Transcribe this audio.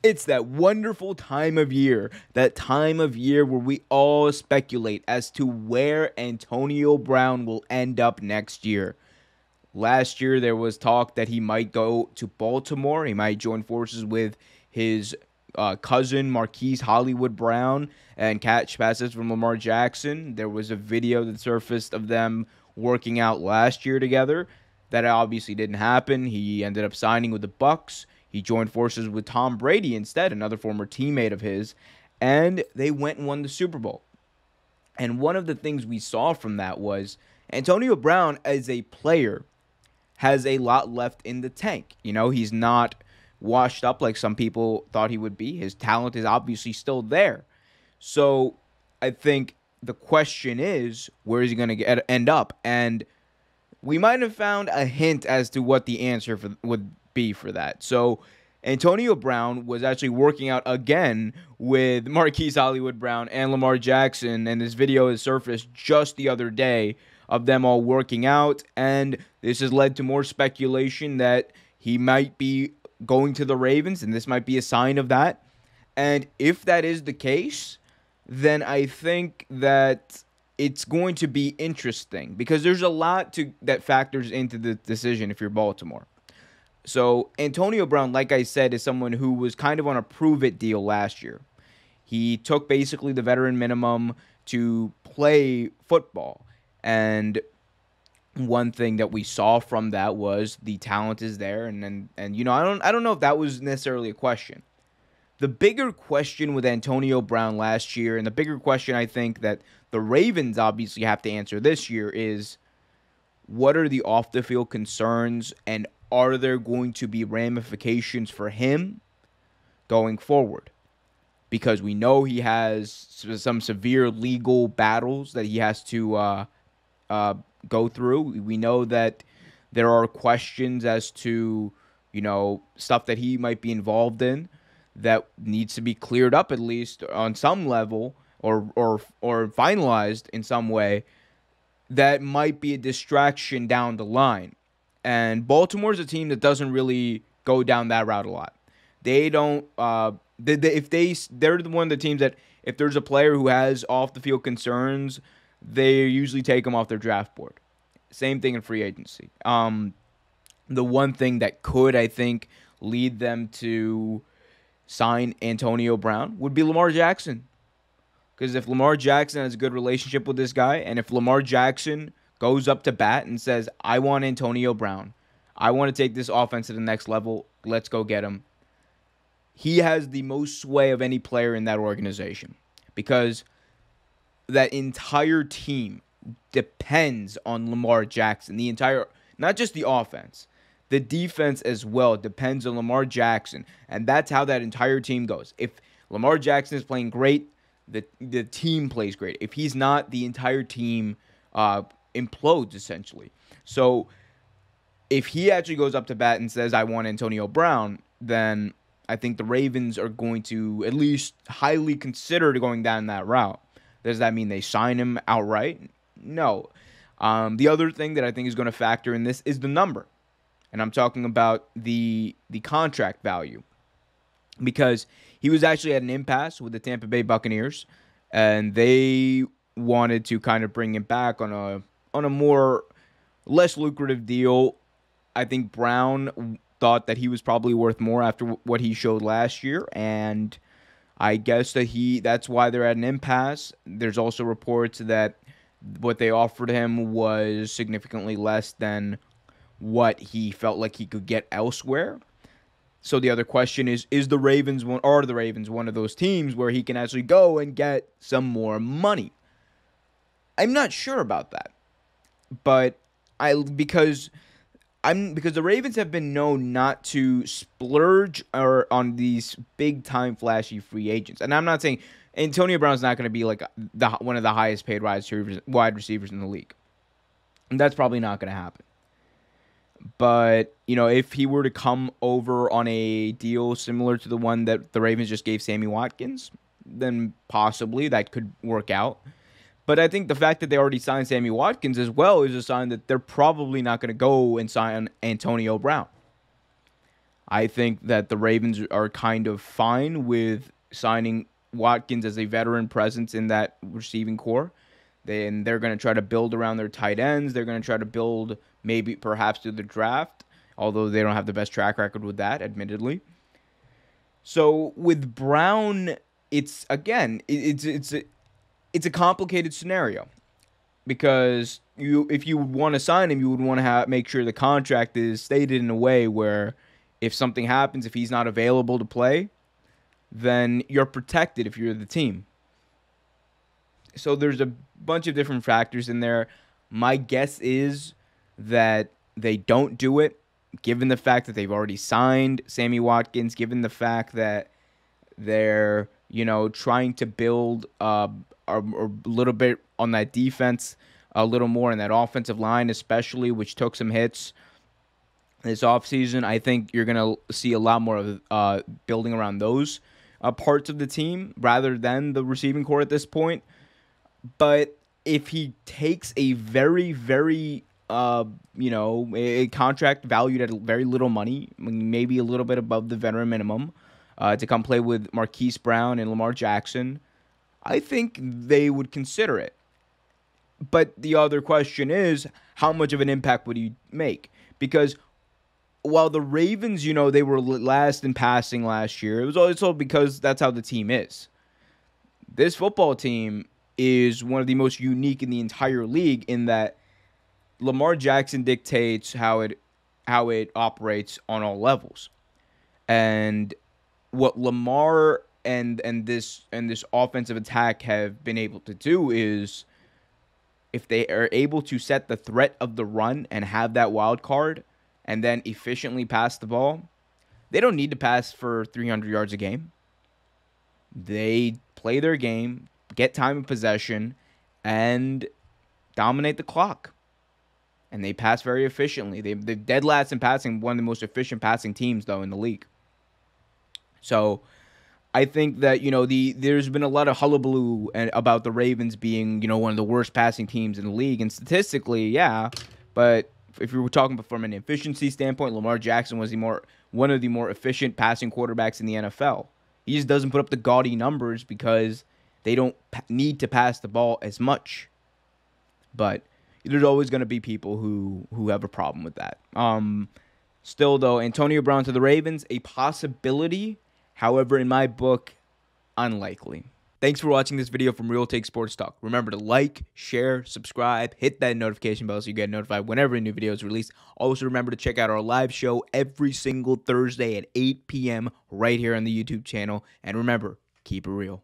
It's that wonderful time of year, where we all speculate as to where Antonio Brown will end up next year. Last year, there was talk that he might go to Baltimore. He might join forces with his cousin, Marquise Hollywood Brown, and catch passes from Lamar Jackson. There was a video that surfaced of them working out last year together. That obviously didn't happen. He ended up signing with the Bucks. He joined forces with Tom Brady instead, another former teammate of his, and they went and won the Super Bowl. And one of the things we saw from that was Antonio Brown as a player has a lot left in the tank. You know, he's not washed up like some people thought he would be. His talent is obviously still there. So I think the question is, where is he going to end up? And we might have found a hint as to what the answer would be for that. So Antonio Brown was actually working out again with Marquise Hollywood Brown and Lamar Jackson, and this video has surfaced just the other day of them all working out, and this has led to more speculation that he might be going to the Ravens, and this might be a sign of that. And if that is the case, then I think that it's going to be interesting because there's a lot that factors into the decision if you're Baltimore. So Antonio Brown, like I said, is someone who was kind of on a prove-it deal last year. He took basically the veteran minimum to play football. And one thing that we saw from that was the talent is there. And you know, I don't know if that was necessarily a question. The bigger question with Antonio Brown last year, and the bigger question I think that the Ravens obviously have to answer this year is, what are the off-the-field concerns, and are there going to be ramifications for him going forward? Because we know he has some severe legal battles that he has to go through. We know that there are questions as to, you know, stuff that he might be involved in that needs to be cleared up at least on some level or finalized in some way that might be a distraction down the line. And Baltimore's a team that doesn't really go down that route a lot. They don't they're the one of the teams that if there's a player who has off the field concerns, they usually take them off their draft board. Same thing in free agency. The one thing that could, I think, lead them to sign Antonio Brown would be Lamar Jackson. Because if Lamar Jackson has a good relationship with this guy, and if Lamar Jackson goes up to bat and says, I want Antonio Brown, I want to take this offense to the next level, let's go get him, he has the most sway of any player in that organization. Because that entire team depends on Lamar Jackson. The entire, not just the offense, the defense as well depends on Lamar Jackson. And that's how that entire team goes. If Lamar Jackson is playing great, the team plays great. If he's not, the entire team implodes, essentially. So if he actually goes up to bat and says, I want Antonio Brown, then I think the Ravens are going to at least highly consider going down that route. Does that mean they sign him outright? No. The other thing that I think is going to factor in this is the number. And I'm talking about the contract value. Because he was actually at an impasse with the Tampa Bay Buccaneers. And they wanted to kind of bring him back on a more less lucrative deal. I think Brown thought that he was probably worth more after what he showed last year. And I guess that's why they're at an impasse. There's also reports that what they offered him was significantly less than what he felt like he could get elsewhere. So the other question is are the Ravens one of those teams where he can actually go and get some more money? I'm not sure about that. But because the Ravens have been known not to splurge on these big time flashy free agents. And I'm not saying Antonio Brown's not going to be like one of the highest paid wide receivers in the league. And that's probably not going to happen. But, you know, if he were to come over on a deal similar to the one that the Ravens just gave Sammy Watkins, then possibly that could work out. But I think the fact that they already signed Sammy Watkins as well is a sign that they're probably not going to go and sign Antonio Brown. I think that the Ravens are kind of fine with signing Watkins as a veteran presence in that receiving core. They're going to try to build around their tight ends. They're going to try to build maybe perhaps through the draft, although they don't have the best track record with that, admittedly. So with Brown, it's again, it's a complicated scenario because if you would want to sign him, you would want to make sure the contract is stated in a way where if something happens, if he's not available to play, then you're protected if you're the team. So there's a bunch of different factors in there. My guess is that they don't do it, given the fact that they've already signed Sammy Watkins, given the fact that they're, trying to build a little bit on that defense, a little more in that offensive line, especially, which took some hits this offseason. I think you're going to see a lot more of building around those parts of the team rather than the receiving core at this point. But if he takes a very, very, a contract valued at very little money, maybe a little bit above the veteran minimum, to come play with Marquise Brown and Lamar Jackson, I think they would consider it. But the other question is, how much of an impact would he make? Because while the Ravens, they were last in passing last year, it was also because that's how the team is. This football team is one of the most unique in the entire league in that Lamar Jackson dictates how it operates on all levels. And what Lamar and this offensive attack have been able to do is, if they are able to set the threat of the run and have that wild card and then efficiently pass the ball, they don't need to pass for 300 yards a game. They play their game, get time of possession, and dominate the clock. And they pass very efficiently. They're dead last in passing, one of the most efficient passing teams, though, in the league. So I think that, there's been a lot of hullabaloo about the Ravens being, one of the worst passing teams in the league. And statistically, yeah, but if you were talking from an efficiency standpoint, Lamar Jackson was one of the more efficient passing quarterbacks in the NFL. He just doesn't put up the gaudy numbers because they don't need to pass the ball as much. But there's always going to be people who have a problem with that. Still, though, Antonio Brown to the Ravens, a possibility. However, in my book, unlikely. Thanks for watching this video from Real Take Sports Talk. Remember to like, share, subscribe, hit that notification bell so you get notified whenever a new video is released. Also, remember to check out our live show every single Thursday at 8 p.m. right here on the YouTube channel. And remember, keep it real.